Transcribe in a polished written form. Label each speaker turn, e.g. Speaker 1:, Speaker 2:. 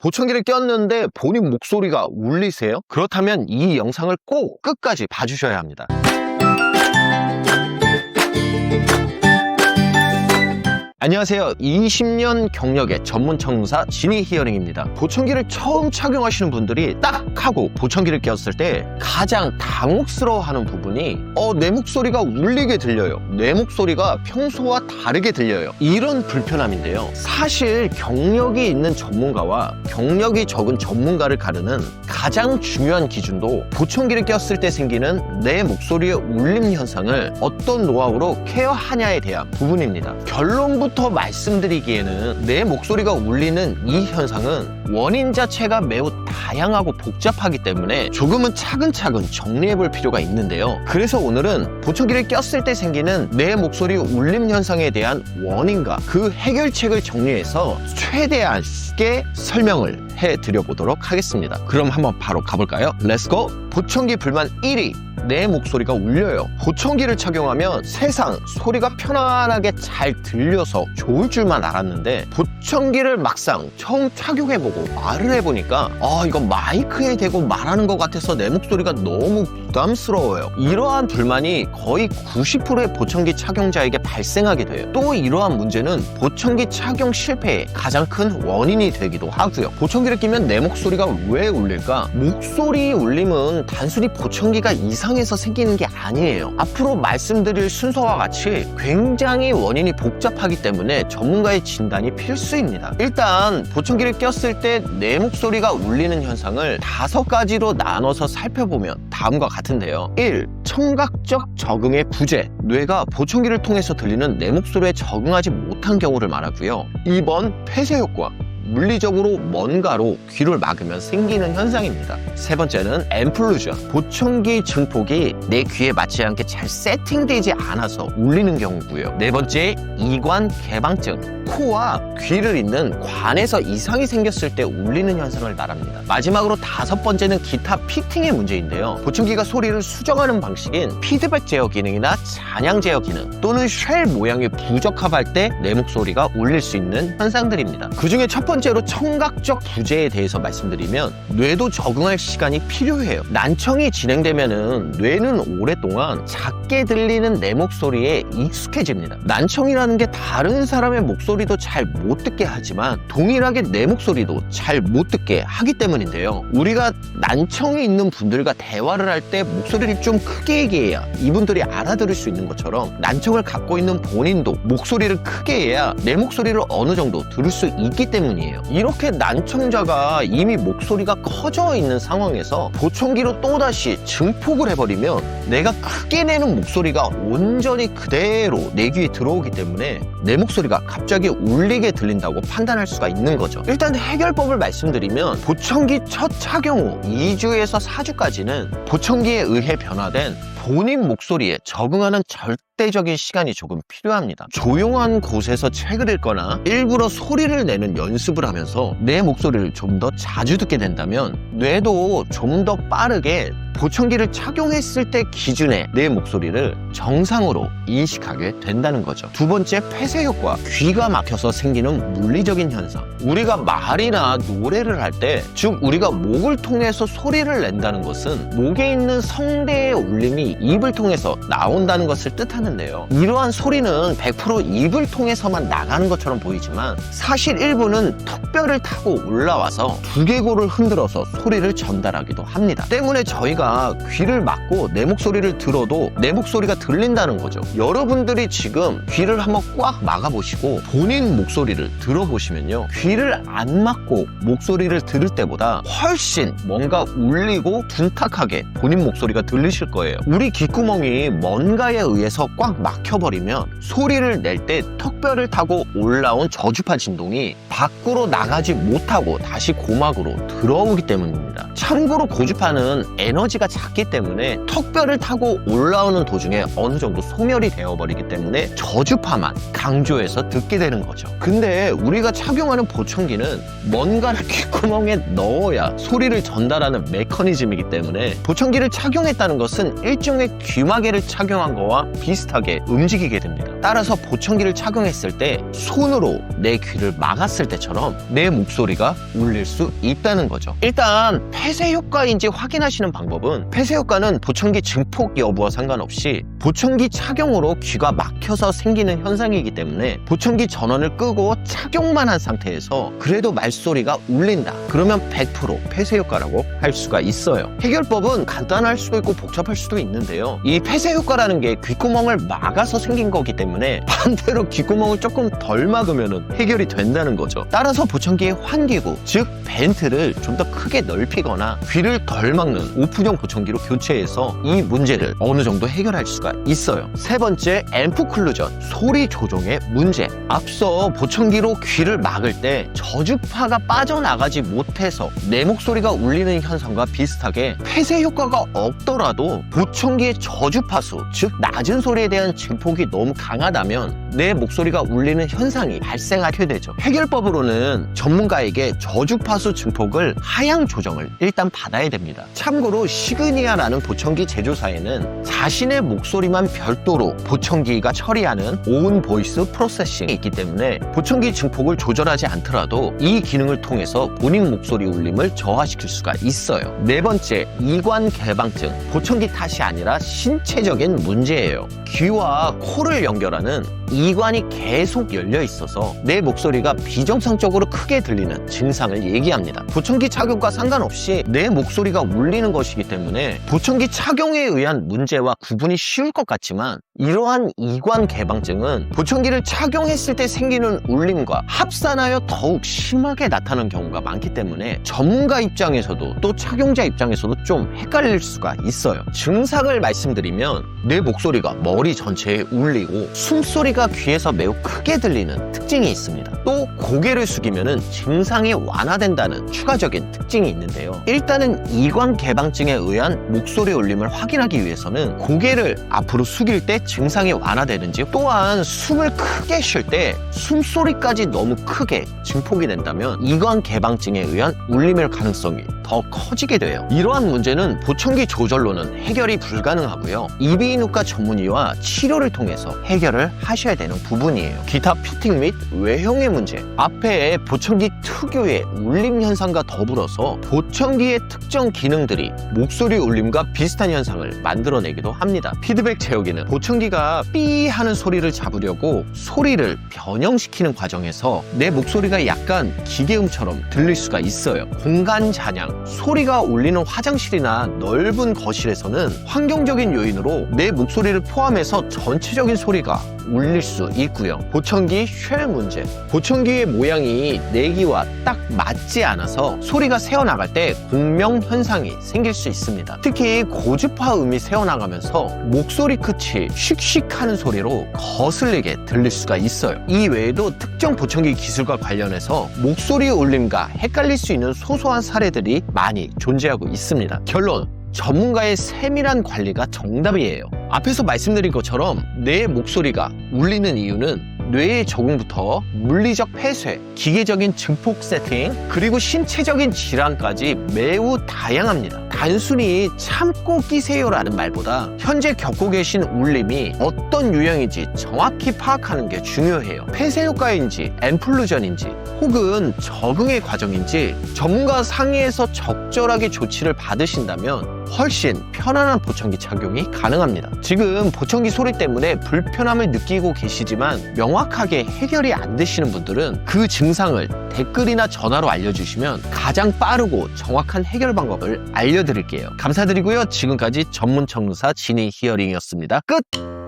Speaker 1: 보청기를 꼈는데 본인 목소리가 울리세요? 그렇다면 이 영상을 꼭 끝까지 봐주셔야 합니다. 안녕하세요. 20년 경력의 전문 청사 지니 히어링입니다. 보청기를 처음 착용하시는 분들이 딱 하고 보청기를 꼈을 때 가장 당혹스러워하는 부분이 내 목소리가 울리게 들려요. 내 목소리가 평소와 다르게 들려요. 이런 불편함인데요. 사실 경력이 있는 전문가와 경력이 적은 전문가를 가르는 가장 중요한 기준도 보청기를 꼈을 때 생기는 내 목소리의 울림 현상을 어떤 노하우로 케어하냐에 대한 부분입니다. 결론부터 말씀드리기에는 내 목소리가 울리는 이 현상은 원인 자체가 매우 다양하고 복잡하기 때문에 조금은 차근차근 정리해 볼 필요가 있는데요. 그래서 오늘은 보청기를 꼈을 때 생기는 내 목소리 울림 현상에 대한 원인과 그 해결책을 정리해서 최대한 쉽게 설명을 해드려 보도록 하겠습니다. 그럼 한번 바로 가볼까요? 렛츠고! 보청기 불만 1위, 내 목소리가 울려요. 보청기를 착용하면 세상 소리가 편안하게 잘 들려서 좋을 줄만 알았는데 보청기를 막상 처음 착용해보고 말을 해보니까 이거 마이크에 대고 말하는 것 같아서 내 목소리가 너무 부담스러워요. 이러한 불만이 거의 90%의 보청기 착용자에게 발생하게 돼요. 또 이러한 문제는 보청기 착용 실패의 가장 큰 원인이 되기도 하고요. 보청기를 끼면 내 목소리가 왜 울릴까? 목소리 울림은 단순히 보청기가 이상해서 생기는 게 아니에요. 앞으로 말씀드릴 순서와 같이 굉장히 원인이 복잡하기 때문에 전문가의 진단이 필수입니다. 일단 보청기를 꼈을 때 내 목소리가 울리는 현상을 5가지로 나눠서 살펴보면 다음과 같은데요. 1. 청각적 적응의 부재. 뇌가 보청기를 통해서 들리는 내 목소리에 적응하지 못한 경우를 말하고요. 2번 폐쇄 효과. 물리적으로 뭔가로 귀를 막으면 생기는 현상입니다. 3번째는 앰플루전. 보청기 증폭이 내 귀에 맞지 않게 잘 세팅되지 않아서 울리는 경우고요. 4번째, 이관 개방증. 코와 귀를 잇는 관에서 이상이 생겼을 때 울리는 현상을 말합니다. 마지막으로 5번째는 기타 피팅의 문제인데요. 보청기가 소리를 수정하는 방식인 피드백 제어 기능이나 잔향 제어 기능 또는 쉘 모양이 부적합할 때 내 목소리가 울릴 수 있는 현상들입니다. 그 중에 첫 번째로 청각적 부재에 대해서 말씀드리면 뇌도 적응할 시간이 필요해요. 난청이 진행되면은 뇌는 오랫동안 작게 들리는 내 목소리에 익숙해집니다. 난청이라는 게 다른 사람의 목소리도 잘 못 듣게 하지만 동일하게 내 목소리도 잘 못 듣게 하기 때문인데요. 우리가 난청이 있는 분들과 대화를 할 때 목소리를 좀 크게 얘기해야 이분들이 알아들을 수 있는 것처럼 난청을 갖고 있는 본인도 목소리를 크게 해야 내 목소리를 어느 정도 들을 수 있기 때문이에요. 이렇게 난청자가 이미 목소리가 커져 있는 상황에서 보청기로 또다시 증폭을 해버리면 내가 크게 내는 목소리가 온전히 그대로 내 귀에 들어오기 때문에 내 목소리가 갑자기 울리게 들린다고 판단할 수가 있는 거죠. 일단 해결법을 말씀드리면 보청기 첫 착용 후 2주에서 4주까지는 보청기에 의해 변화된 본인 목소리에 적응하는 절대적인 시간이 조금 필요합니다. 조용한 곳에서 책을 읽거나 일부러 소리를 내는 연습을 하면서 내 목소리를 좀 더 자주 듣게 된다면 뇌도 좀 더 빠르게 보청기를 착용했을 때 기준의 내 목소리를 정상으로 인식하게 된다는 거죠. 2번째, 폐쇄 효과. 귀가 막혀서 생기는 물리적인 현상. 우리가 말이나 노래를 할 때, 즉 우리가 목을 통해서 소리를 낸다는 것은 목에 있는 성대의 울림이 입을 통해서 나온다는 것을 뜻하는데요. 이러한 소리는 100% 입을 통해서만 나가는 것처럼 보이지만 사실 일부는 턱뼈를 타고 올라와서 두개골을 흔들어서 소리를 전달하기도 합니다. 때문에 저희가 귀를 막고 내 목소리를 들어도 내 목소리가 들린다는 거죠. 여러분들이 지금 귀를 한번 꽉 막아보시고 본인 목소리를 들어보시면요, 귀를 안 막고 목소리를 들을 때보다 훨씬 뭔가 울리고 둔탁하게 본인 목소리가 들리실 거예요. 우리 귓구멍이 뭔가에 의해서 꽉 막혀버리면 소리를 낼 때 턱뼈를 타고 올라온 저주파 진동이 밖으로 나가지 못하고 다시 고막으로 들어오기 때문입니다. 참고로 고주파는 에너지 사이즈가 작기 때문에 턱뼈를 타고 올라오는 도중에 어느 정도 소멸이 되어버리기 때문에 저주파만 강조해서 듣게 되는 거죠. 근데 우리가 착용하는 보청기는 뭔가를 귓구멍에 넣어야 소리를 전달하는 메커니즘이기 때문에 보청기를 착용했다는 것은 일종의 귀마개를 착용한 거와 비슷하게 움직이게 됩니다. 따라서 보청기를 착용했을 때 손으로 내 귀를 막았을 때처럼 내 목소리가 울릴 수 있다는 거죠. 일단 폐쇄 효과인지 확인하시는 방법은, 폐쇄 효과는 보청기 증폭 여부와 상관없이 보청기 착용으로 귀가 막혀서 생기는 현상이기 때문에 보청기 전원을 끄고 착용만 한 상태에서 그래도 말소리가 울린다, 그러면 100% 폐쇄 효과라고 할 수가 있어요. 해결법은 간단할 수도 있고 복잡할 수도 있는데요, 이 폐쇄 효과라는 게 귓구멍을 막아서 생긴 거기 때문에 반대로 귓구멍을 조금 덜 막으면 해결이 된다는 거죠. 따라서 보청기의 환기구, 즉 벤트를 좀 더 크게 넓히거나 귀를 덜 막는 오픈형 보청기로 교체해서 이 문제를 어느 정도 해결할 수가 있어요. 세 번째, 앰프 클루전, 소리 조종의 문제. 앞서 보청기로 귀를 막을 때 저주파가 빠져나가지 못해서 내 목소리가 울리는 현상과 비슷하게 폐쇄 효과가 없더라도 보청기의 저주파수, 즉 낮은 소리에 대한 증폭이 너무 강하다면 내 목소리가 울리는 현상이 발생하게 되죠. 해결법으로는 전문가에게 저주파수 증폭을 하향 조정을 일단 받아야 됩니다. 참고로 시그니아라는 보청기 제조사에는 자신의 목소리만 별도로 보청기가 처리하는 온 보이스 프로세싱이 있기 때문에 보청기 증폭을 조절하지 않더라도 이 기능을 통해서 본인 목소리 울림을 저하시킬 수가 있어요. 네 번째, 이관 개방증. 보청기 탓이 아니라 신체적인 문제예요. 귀와 코를 연결하는 이관이 계속 열려 있어서 내 목소리가 비정상적으로 크게 들리는 증상을 얘기합니다. 보청기 착용과 상관없이 내 목소리가 울리는 것이기 때문에 보청기 착용에 의한 문제와 구분이 쉬울 것 같지만, 이러한 이관 개방증은 보청기를 착용했을 때 생기는 울림과 합산하여 더욱 심하게 나타나는 경우가 많기 때문에 전문가 입장에서도 또 착용자 입장에서도 좀 헷갈릴 수가 있어요. 증상을 말씀드리면, 내 목소리가 머리 전체에 울리고 숨소리가 귀에서 매우 크게 들리는 특징이 있습니다. 또 고개를 숙이면 증상이 완화된다는 추가적인 특징이 있는데요, 일단은 이관 개방증에 의한 목소리 울림을 확인하기 위해서는 고개를 앞으로 숙일 때 증상이 완화되는지, 또한 숨을 크게 쉴 때 숨소리까지 너무 크게 증폭이 된다면 이관 개방증에 의한 울림일 가능성이 더 커지게 돼요. 이러한 문제는 보청기 조절로는 해결이 불가능하고요, 이비인후과 전문의와 치료를 통해서 해결을 하셔야 되는 부분이에요. 기타 피팅 및 외형의 문제, 앞에 보청기 특유의 울림 현상과 더불어서 보청기의 특정 기능들이 목소리 울림과 비슷한 현상을 만들어내기도 합니다. 피드백 채우기는 보청기가 삐 하는 소리를 잡으려고 소리를 변형시키는 과정에서 내 목소리가 약간 기계음처럼 들릴 수가 있어요. 공간 잔향, 소리가 울리는 화장실이나 넓은 거실에서는 환경적인 요인으로 내 목소리를 포함해서 전체적인 소리가 울릴 수 있고요. 보청기 쉘 문제, 보청기의 모양이 내 귀와 딱 맞지 않아서 소리가 새어나갈 때 공명 현상이 생길 수 있습니다. 특히 고주파 음이 새어나가면서 목소리 끝이 씩씩하는 소리로 거슬리게 들릴 수가 있어요. 이 외에도 특정 보청기 기술과 관련해서 목소리 울림과 헷갈릴 수 있는 소소한 사례들이 많이 존재하고 있습니다. 결론, 전문가의 세밀한 관리가 정답이에요. 앞에서 말씀드린 것처럼 내 목소리가 울리는 이유는 뇌의 적응부터 물리적 폐쇄, 기계적인 증폭 세팅, 그리고 신체적인 질환까지 매우 다양합니다. 단순히 참고 끼세요라는 말보다 현재 겪고 계신 울림이 어떤 유형인지 정확히 파악하는 게 중요해요. 폐쇄 효과인지 앰플루전인지 혹은 적응의 과정인지 전문가와 상의해서 적절하게 조치를 받으신다면 훨씬 편안한 보청기 착용이 가능합니다. 지금 보청기 소리 때문에 불편함을 느끼고 계시지만 명확하게 해결이 안 되시는 분들은 그 증상을 댓글이나 전화로 알려주시면 가장 빠르고 정확한 해결 방법을 알려드릴게요. 감사드리고요. 지금까지 전문 청루사 지니 히어링이었습니다. 끝!